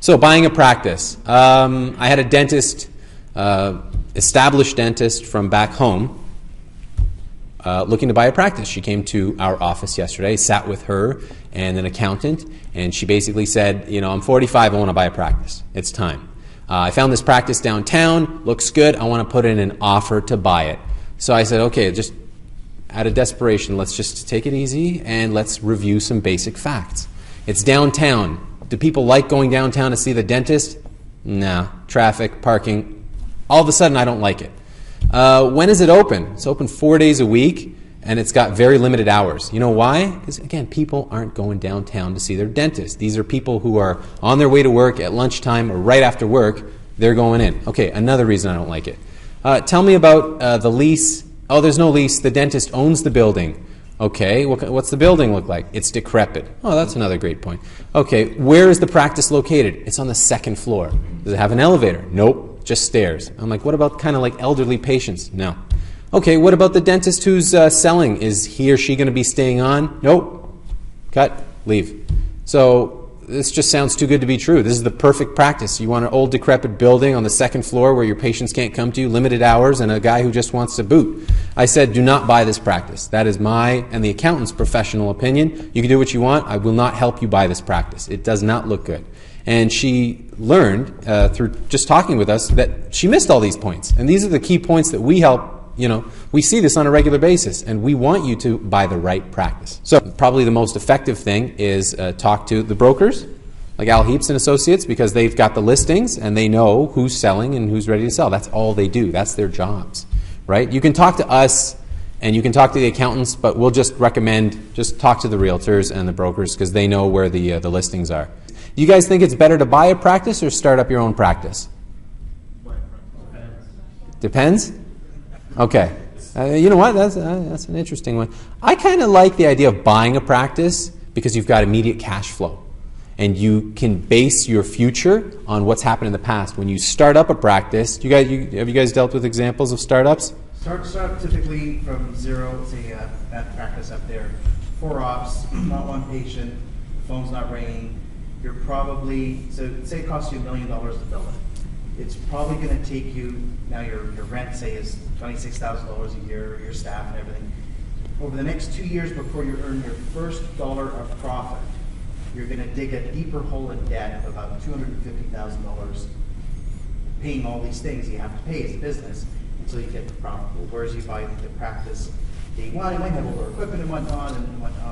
So buying a practice. I had a dentist, established dentist from back home, looking to buy a practice. She came to our office yesterday, sat with her and an accountant, and she basically said, you know, I'm 45, I want to buy a practice. It's time. I found this practice downtown, looks good, I want to put in an offer to buy it. So I said, okay, just out of desperation, let's just take it easy and let's review some basic facts. It's downtown. Do people like going downtown to see the dentist? No. Traffic, parking. All of a sudden, I don't like it. When is it open? It's open 4 days a week, and it's got very limited hours. You know why? Because, again, people aren't going downtown to see their dentist. These are people who are on their way to work at lunchtime or right after work. They're going in. Okay, another reason I don't like it. Tell me about the lease. Oh, there's no lease. The dentist owns the building. Okay, what's the building look like? It's decrepit. Oh, that's another great point. Okay, where is the practice located? It's on the second floor. Does it have an elevator? Nope, just stairs. I'm like, what about kind of like elderly patients? No. Okay, what about the dentist who's selling? Is he or she going to be staying on? Nope. Cut, leave. So this just sounds too good to be true. This is the perfect practice. You want an old decrepit building on the second floor where your patients can't come to you, limited hours, and a guy who just wants to boot. I said, do not buy this practice. That is my and the accountant's professional opinion. You can do what you want. I will not help you buy this practice. It does not look good. And she learned through just talking with us that she missed all these points. And these are the key points that we help. You know, we see this on a regular basis, and we want you to buy the right practice. So probably the most effective thing is talk to the brokers, like Al Heaps and Associates, because they've got the listings, and they know who's selling and who's ready to sell. That's all they do. That's their jobs, right? You can talk to us, and you can talk to the accountants, but we'll just recommend just talk to the realtors and the brokers because they know where the listings are. Do you guys think it's better to buy a practice or start up your own practice? Depends? Okay. You know what? That's an interesting one. I kind of like the idea of buying a practice because you've got immediate cash flow. And you can base your future on what's happened in the past. When you start up a practice, have you guys dealt with examples of startups? Start typically from zero, say that practice up there. 4 ops, not one patient, the phone's not ringing. You're probably, so say it costs you $1 million to build it. It's probably going to take you, now your rent, say, is $26,000 a year, your staff and everything. Over the next 2 years before you earn your first dollar of profit, you're going to dig a deeper hole in debt of about $250,000, paying all these things you have to pay as a business until you get the profit. Whereas you buy the practice day one, it might have over equipment and whatnot,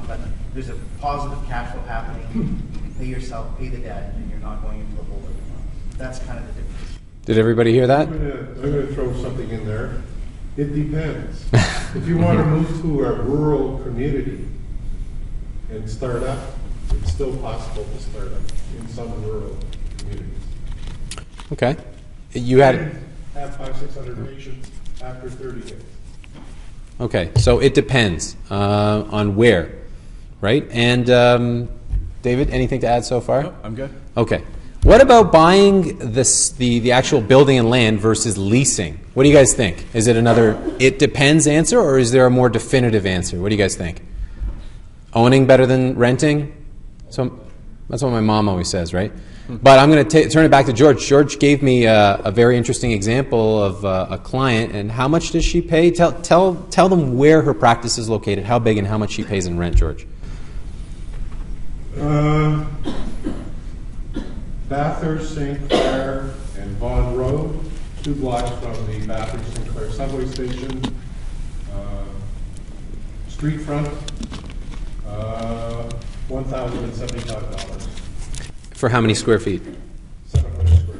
but there's a positive cash flow happening. You can pay yourself, pay the debt, and you're not going into the hole every month. That's kind of the difference. Did everybody hear that? I'm going to throw something in there. It depends. If you want to move to a rural community and start up, it's still possible to start up in some rural communities. Okay. You had have 500-600 patients after 30 days. Okay, so it depends on where, right? And David, anything to add so far? No, I'm good. Okay. What about buying the actual building and land versus leasing? What do you guys think? Is it another it depends answer, or is there a more definitive answer? What do you guys think? Owning better than renting? So that's what my mom always says, right? But I'm going to turn it back to George. George gave me a very interesting example of a client, and how much does she pay? Tell them where her practice is located, how big, and how much she pays in rent, George. Bathurst, St. Clair, and Vaughan Road, 2 blocks from the Bathurst, St. Clair subway station. Street front, $1,075. For how many square feet? 700 square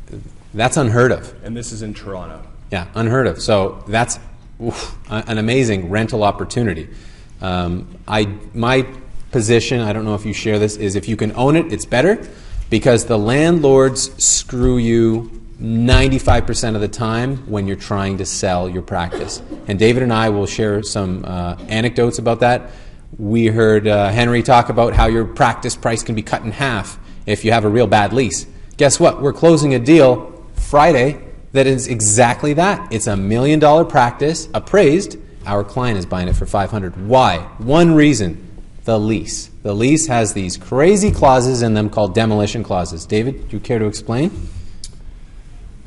feet. That's unheard of. And this is in Toronto. Yeah, unheard of. So that's an amazing rental opportunity. My position, I don't know if you share this, is if you can own it, it's better, because the landlords screw you 95% of the time when you're trying to sell your practice. And David and I will share some anecdotes about that. We heard Henry talk about how your practice price can be cut in half if you have a real bad lease. Guess what? We're closing a deal Friday that is exactly that. It's $1 million practice, appraised. Our client is buying it for $500,000. Why? One reason. The lease. The lease has these crazy clauses in them called demolition clauses. David, do you care to explain?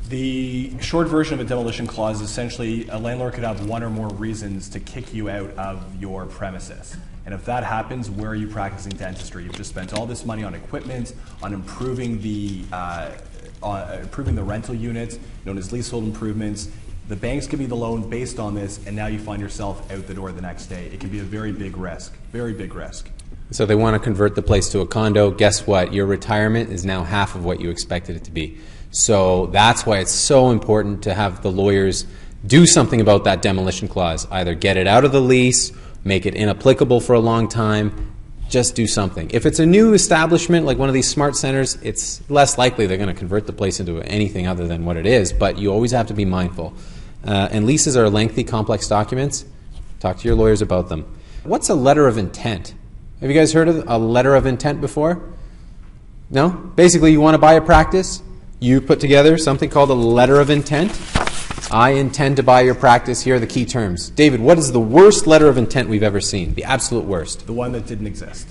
The short version of a demolition clause is essentially a landlord could have one or more reasons to kick you out of your premises. And if that happens, where are you practicing dentistry? You've just spent all this money on equipment, on improving the rental units, known as leasehold improvements. The banks give you the loan based on this, and now you find yourself out the door the next day. It can be a very big risk, very big risk. So they want to convert the place to a condo. Guess what? Your retirement is now half of what you expected it to be. So that's why it's so important to have the lawyers do something about that demolition clause. Either get it out of the lease, make it inapplicable for a long time, just do something. If it's a new establishment like one of these smart centers, it's less likely they're going to convert the place into anything other than what it is, but you always have to be mindful. And leases are lengthy, complex documents. Talk to your lawyers about them. What's a letter of intent? Have you guys heard of a letter of intent before? No? Basically, you want to buy a practice, you put together something called a letter of intent. I intend to buy your practice. Here are the key terms. David, what is the worst letter of intent we've ever seen? The absolute worst. The one that didn't exist.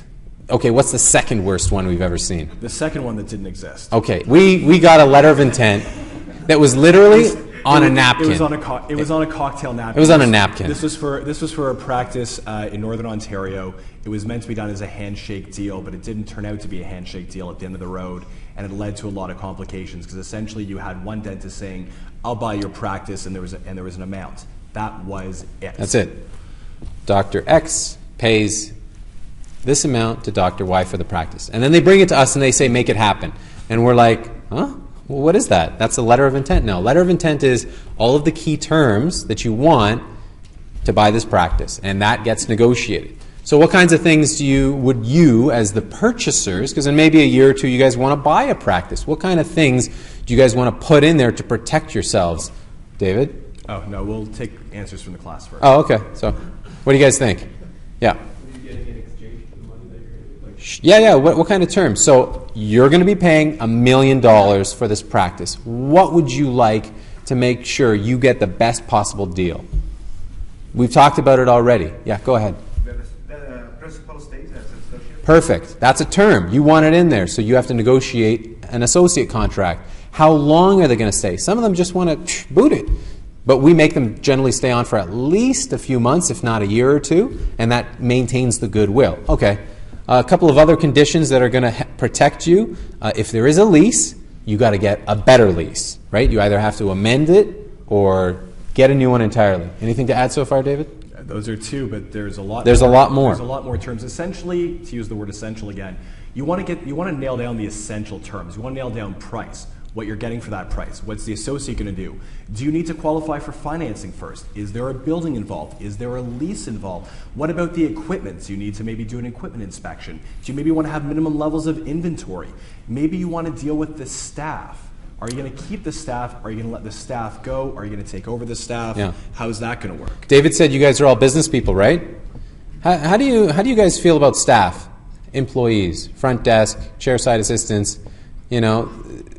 Okay, what's the second worst one we've ever seen? The second one that didn't exist. Okay, we got a letter of intent that was literally on a napkin. It was on a cocktail napkin. It was on a napkin. This was for a practice in Northern Ontario. It was meant to be done as a handshake deal, but it didn't turn out to be a handshake deal at the end of the road, and it led to a lot of complications because essentially you had one dentist saying, "I'll buy your practice," and there was an amount. That was it. That's it. Dr. X pays this amount to Dr. Y for the practice, and then they bring it to us and they say, "Make it happen," and we're like, "Huh? Well, what is that?" That's a letter of intent now. Letter of intent is all of the key terms that you want to buy this practice, and that gets negotiated. So what kinds of things would you as the purchasers, because in maybe a year or two you guys want to buy a practice, what kind of things do you guys want to put in there to protect yourselves? David? Oh, no, we'll take answers from the class first. Oh, okay. So what do you guys think? Yeah. What are you getting in exchange for the money that you're like? Yeah. What kind of terms? So you're going to be paying $1 million for this practice. What would you like to make sure you get the best possible deal? We've talked about it already. Yeah, go ahead. Principal stays as associate. Perfect. That's a term. You want it in there, so you have to negotiate an associate contract. How long are they going to stay? Some of them just want to boot it. But we make them generally stay on for at least a few months, if not a year or two, and that maintains the goodwill. Okay. A couple of other conditions that are going to protect you. If there is a lease, you got to get a better lease, right? You either have to amend it or get a new one entirely. Anything to add so far, David? Those are two, but there's a lot. There's a lot more. There's a lot more terms. Essentially, to use the word essential again, you want to nail down the essential terms. You want to nail down price, what you're getting for that price. What's the associate going to do? Do you need to qualify for financing first? Is there a building involved? Is there a lease involved? What about the equipment? Do you need to maybe do an equipment inspection? Do you maybe want to have minimum levels of inventory? Maybe you want to deal with the staff. Are you going to keep the staff? Are you going to let the staff go? Are you going to take over the staff? Yeah. How's that going to work? David said you guys are all business people, right? How do you guys feel about staff, employees, front desk, chairside assistants? You know,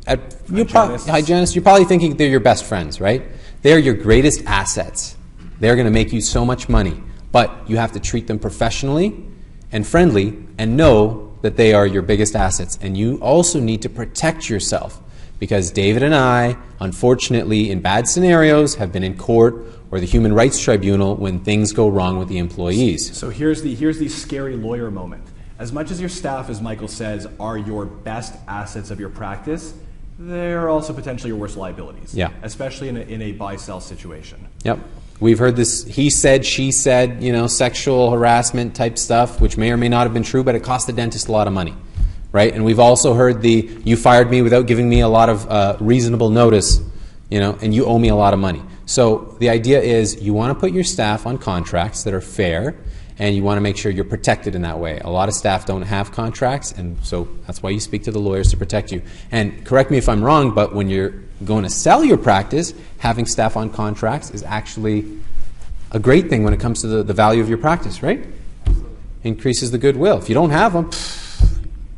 hygienists. You're probably thinking they're your best friends, right? They're your greatest assets. They're going to make you so much money, but you have to treat them professionally and friendly, and know that they are your biggest assets. And you also need to protect yourself. Because David and I, unfortunately, in bad scenarios, have been in court or the Human Rights Tribunal when things go wrong with the employees. So here's the scary lawyer moment. As much as your staff, as Michael says, are your best assets of your practice, they're also potentially your worst liabilities. Yeah. Especially in a buy-sell situation. Yep. We've heard this he said, she said, sexual harassment type stuff, which may or may not have been true, but it cost the dentist a lot of money. Right? And we've also heard you fired me without giving me a lot of reasonable notice, and you owe me a lot of money. So the idea is you want to put your staff on contracts that are fair, and you want to make sure you're protected in that way. A lot of staff don't have contracts, and so that's why you speak to the lawyers to protect you. And correct me if I'm wrong, but when you're going to sell your practice, having staff on contracts is actually a great thing when it comes to the value of your practice, right? Increases the goodwill. If you don't have them,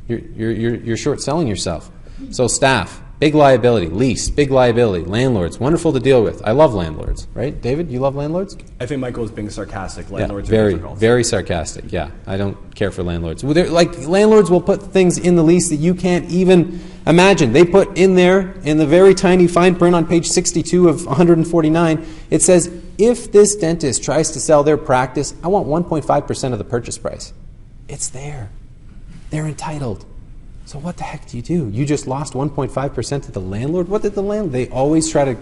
you're short selling yourself. So staff, Big liability, lease, big liability, landlords, wonderful to deal with. I love landlords, right? David, you love landlords? I think Michael is being sarcastic. Yeah, Landlords are very, difficult. very sarcastic. Yeah, I don't care for landlords. Well, like landlords will put things in the lease that you can't even imagine. They put in there, in the very tiny fine print on page 62 of 149, it says, if this dentist tries to sell their practice, I want 1.5% of the purchase price. It's there. They're entitled. So what the heck do? You just lost 1.5% to the landlord? What did the landlord? They always try to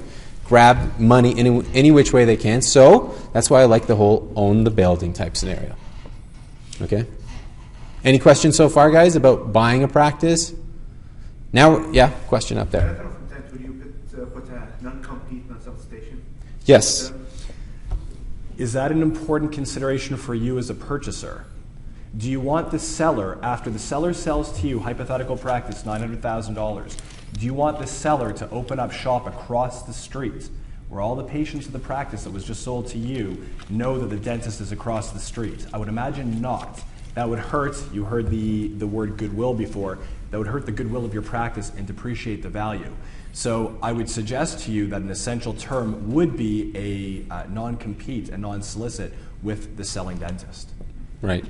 grab money any which way they can. So that's why I like the whole own the building type scenario. Okay? Any questions so far, guys, about buying a practice? Now, yeah, question up there. Would you put a non-compete on substation? Yes. Is that an important consideration for you as a purchaser? Do you want the seller, after the seller sells to you, hypothetical practice, $900,000, do you want the seller to open up shop across the street where all the patients of the practice that was just sold to you know that the dentist is across the street? I would imagine not. That would hurt, you heard the word goodwill before, that would hurt the goodwill of your practice and depreciate the value. So I would suggest to you that an essential term would be a non-compete, a non-solicit with the selling dentist. Right.